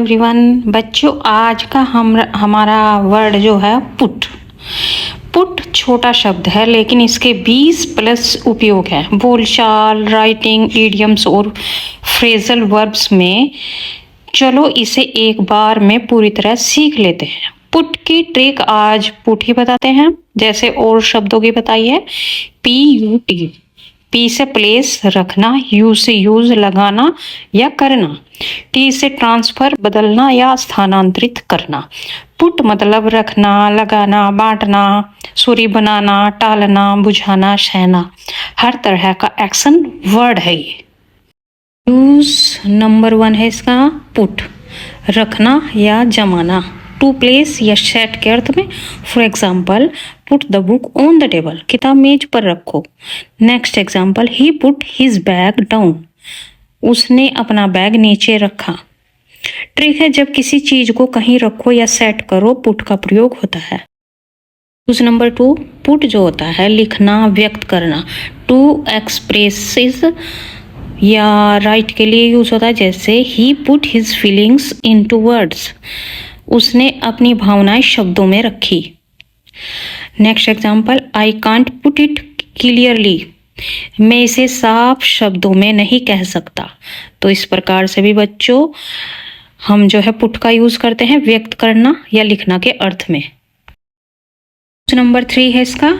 Everyone. बच्चों, आज का हमारा वर्ड जो है पुट। पुट छोटा शब्द है लेकिन इसके 20 प्लस उपयोग है बोलचाल, राइटिंग, इडियम्स और फ्रेजल वर्ब्स में। चलो इसे एक बार में पूरी तरह सीख लेते हैं। पुट की ट्रिक आज पुट ही बताते हैं, जैसे और शब्दों की बताई है। PUT, P से प्लेस रखना, U से यूज लगाना या करना, T से ट्रांसफर बदलना या स्थानांतरित करना। पुट मतलब रखना, लगाना, बांटना, सूरी बनाना, टालना, बुझाना, सहना। हर तरह का एक्शन वर्ड है ये। यूज नंबर 1 है इसका पुट, रखना या जमाना। टू प्लेस या सेट के अर्थ में। For example, put the book on the table, किताब मेज पर रखो। Next example, he put his bag down, उसने अपना बैग नीचे रखा। ट्रिक है, जब किसी चीज को कहीं रखो या सेट करो पुट का प्रयोग होता है। यूज नंबर 2, पुट जो होता है लिखना, व्यक्त करना। टू एक्सप्रेसेस या राइट के लिए यूज होता है, जैसे ही put his feelings into words, उसने अपनी भावनाएं शब्दों में रखी। Next example, I can't put it clearly, मैं इसे साफ शब्दों में नहीं कह सकता। तो इस प्रकार से भी बच्चों हम जो है पुट का यूज करते हैं व्यक्त करना या लिखना के अर्थ में। नंबर 3 है इसका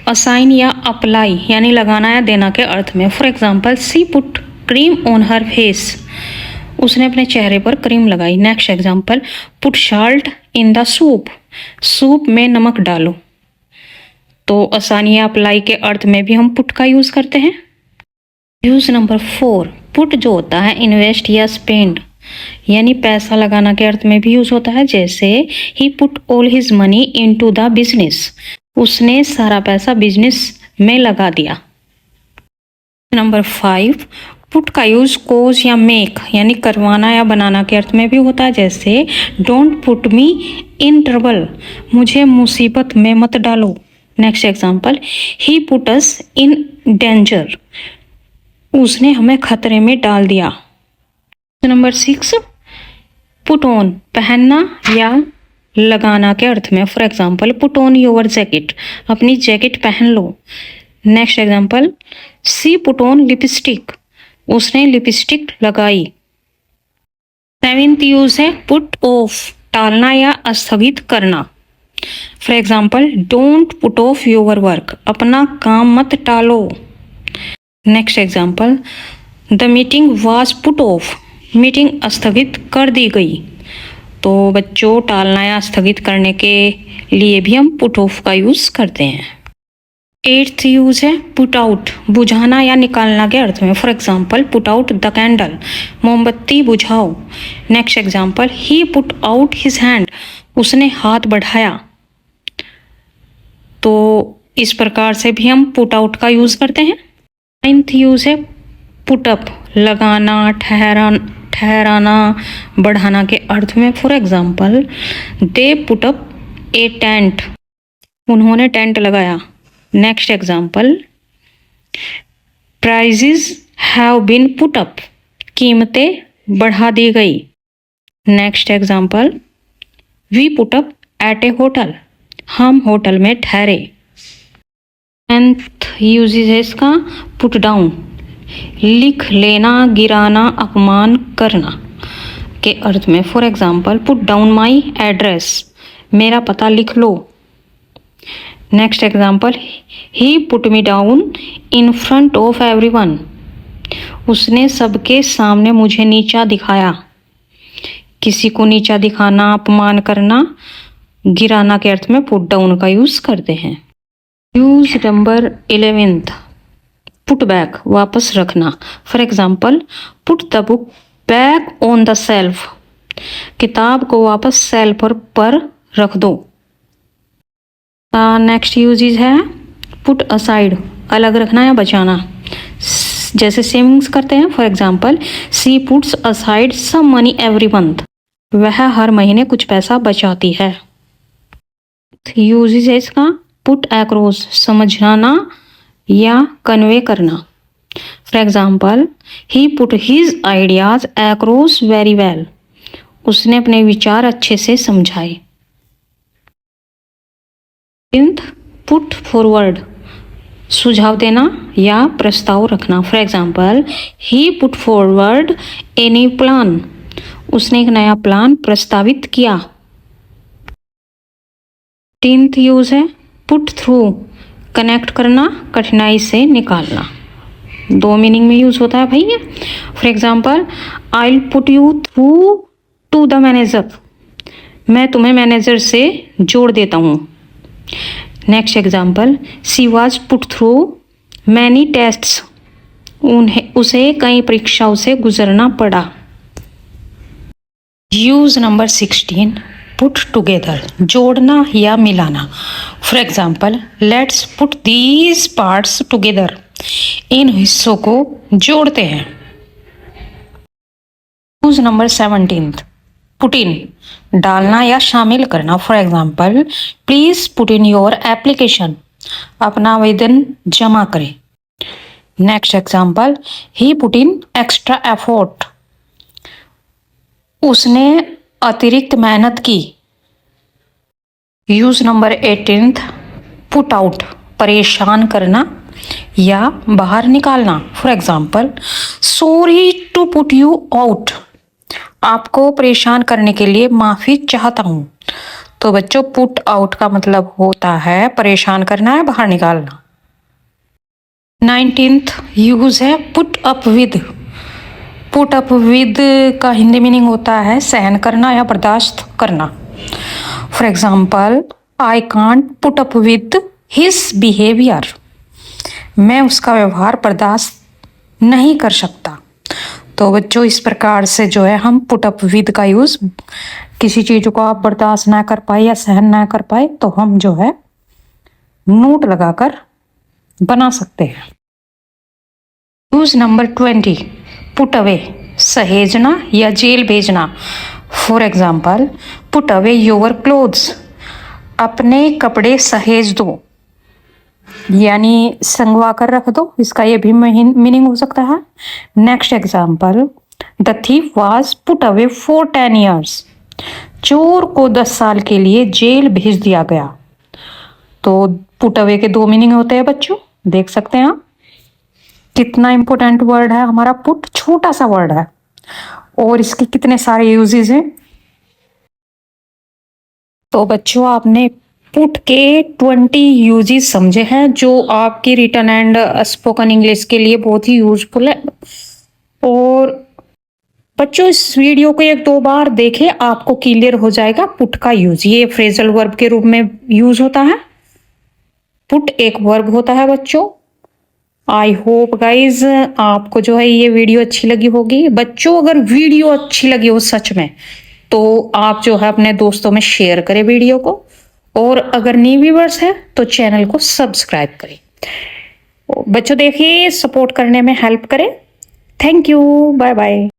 असाइन या अप्लाई, यानी लगाना या देना के अर्थ में। For example, she put cream on her face, उसने अपने चेहरे पर क्रीम लगाई। Next example, put salt in the soup, soup में नमक डालो। तो आसानी या अप्लाई के अर्थ में भी हम पुट का यूज करते हैं। यूज नंबर 4, पुट जो होता है इन्वेस्ट या स्पेंड, यानी पैसा लगाना के अर्थ में भी यूज होता है, जैसे ही put all his money into the business, उसने सारा पैसा बिजनेस में लगा दिया। नंबर 5, पुट का यूज कोज या मेक, यानी करवाना या बनाना के अर्थ में भी होता है, जैसे don't put me in trouble, मुझे मुसीबत में मत डालो। Next example, he put us in danger, उसने हमें खतरे में डाल दिया। नंबर 6, पुट ऑन, पहनना या लगाना के अर्थ में। For example, put on your jacket, अपनी जैकेट पहन लो। Next example, she put on lipstick, उसने लिपस्टिक लगाई। 7th यूज है पुट ऑफ, टालना या स्थगित करना। For example, don't put off your work, अपना काम मत टालो। Next example, the meeting was put off, meeting स्थगित कर दी गई। तो बच्चों, टालना या स्थगित करने के लिए भी हम पुट ऑफ का यूज करते हैं। 8th यूज है पुट आउट, बुझाना या निकालना के अर्थ में। For example, put out the candle, मोमबत्ती बुझाओ। Next example, he put out his hand, उसने हाथ बढ़ाया। तो इस प्रकार से भी हम पुट आउट का यूज करते हैं। 9th यूज है पुट अप, लगाना, ठहराना, बढ़ाना के अर्थ में। For example, they put up a tent, उन्होंने टेंट लगाया। Next example, prices have been put up, कीमतें बढ़ा दी गई। Next example, we put up at a hotel, हम होटल में ठहरे। 10th यूजेज है इसका पुट डाउन, लिख लेना, गिराना, अपमान करना के अर्थ में। For example, put down my address, मेरा पता लिख लो। Next example, he put me down in front of everyone, उसने सबके सामने मुझे नीचा दिखाया। किसी को नीचा दिखाना, अपमान करना, गिराना के अर्थ में पुट डाउन का यूज करते हैं। यूज नंबर 11, पुट बैक, वापस रखना। For example, put the book back on the shelf, किताब को वापस सेल्फ पर रख दो। नेक्स्ट यूजेज है पुट असाइड, अलग रखना या बचाना, जैसे सेविंग्स करते हैं। For example, she puts aside some money every month, वह हर महीने कुछ पैसा बचाती है। यूजेज है इसका पुट अक्रॉस, समझाना या कन्वे करना। For example, he put his ideas across very well, उसने अपने विचार अच्छे से समझाए। पुट फॉरवर्ड, सुझाव देना या प्रस्ताव रखना। For example, he put forward a new plan, उसने एक नया प्लान प्रस्तावित किया। 10th यूज है पुट थ्रू, कनेक्ट करना, कठिनाई से निकालना। 2 मीनिंग में यूज होता है भैया। For example, I will put you through to the manager, मैं तुम्हें मैनेजर से जोड़ देता हूँ। Next example, she was put through many tests, उसे कई परीक्षाओं से गुजरना पड़ा। यूज नंबर 16, पुट टुगेदर, जोड़ना या मिलाना। For example, let's put these parts together, इन हिस्सों को जोड़ते हैं। यूज नंबर 17, पुट इन, डालना या शामिल करना। For example, please put in your application, अपना आवेदन जमा करें। Next example, he put in extra effort, उसने अतिरिक्त मेहनत की। यूज नंबर 18, पुट आउट, परेशान करना या बाहर निकालना। For example, sorry to put you out, आपको परेशान करने के लिए माफी चाहता हूं। तो बच्चों, पुट आउट का मतलब होता है परेशान करना है, बाहर निकालना। 19th यूज है put up with. Put up with का हिंदी मीनिंग होता है सहन करना या बर्दाश्त करना। For example, I can't put up with his behaviour, मैं उसका व्यवहार बर्दाश्त नहीं कर सकता। तो बच्चों, इस प्रकार से जो है हम पुट अप विद का यूज, किसी चीज को आप बर्दाश्त ना कर पाए या सहन ना कर पाए तो हम जो है नोट लगाकर बना सकते हैं। यूज नंबर 20, पुट अवे, सहेजना या जेल भेजना। For example, put away your clothes, अपने कपड़े सहेज दो, यानी संगवा कर रख दो, इसका ये भी मीनिंग हो सकता है। Next example, the thief was put away for 10 years, चोर को 10 साल के लिए जेल भेज दिया गया। तो पुट अवे के 2 मीनिंग होते हैं बच्चों, देख सकते हैं आप कितना इंपॉर्टेंट वर्ड है हमारा पुट, छोटा सा वर्ड है और इसके कितने सारे यूजेस हैं। तो बच्चों, आपने पुट के 20 यूजेस समझे हैं जो आपकी रिटन एंड स्पोकन इंग्लिश के लिए बहुत ही यूजफुल है। और बच्चों, इस वीडियो को 1-2 बार देखें, आपको क्लियर हो जाएगा पुट का यूज। ये फ्रेजल वर्ब के रूप में यूज होता है। पुट एक वर्ब होता है बच्चों। आई होप गाइज आपको जो है ये वीडियो अच्छी लगी होगी। बच्चों, अगर वीडियो अच्छी लगी हो सच में तो आप जो है अपने दोस्तों में शेयर करें वीडियो को, और अगर न्यू व्यूअर्स है तो चैनल को सब्सक्राइब करें। बच्चों देखिए, सपोर्ट करने में हेल्प करें। Thank you, bye bye.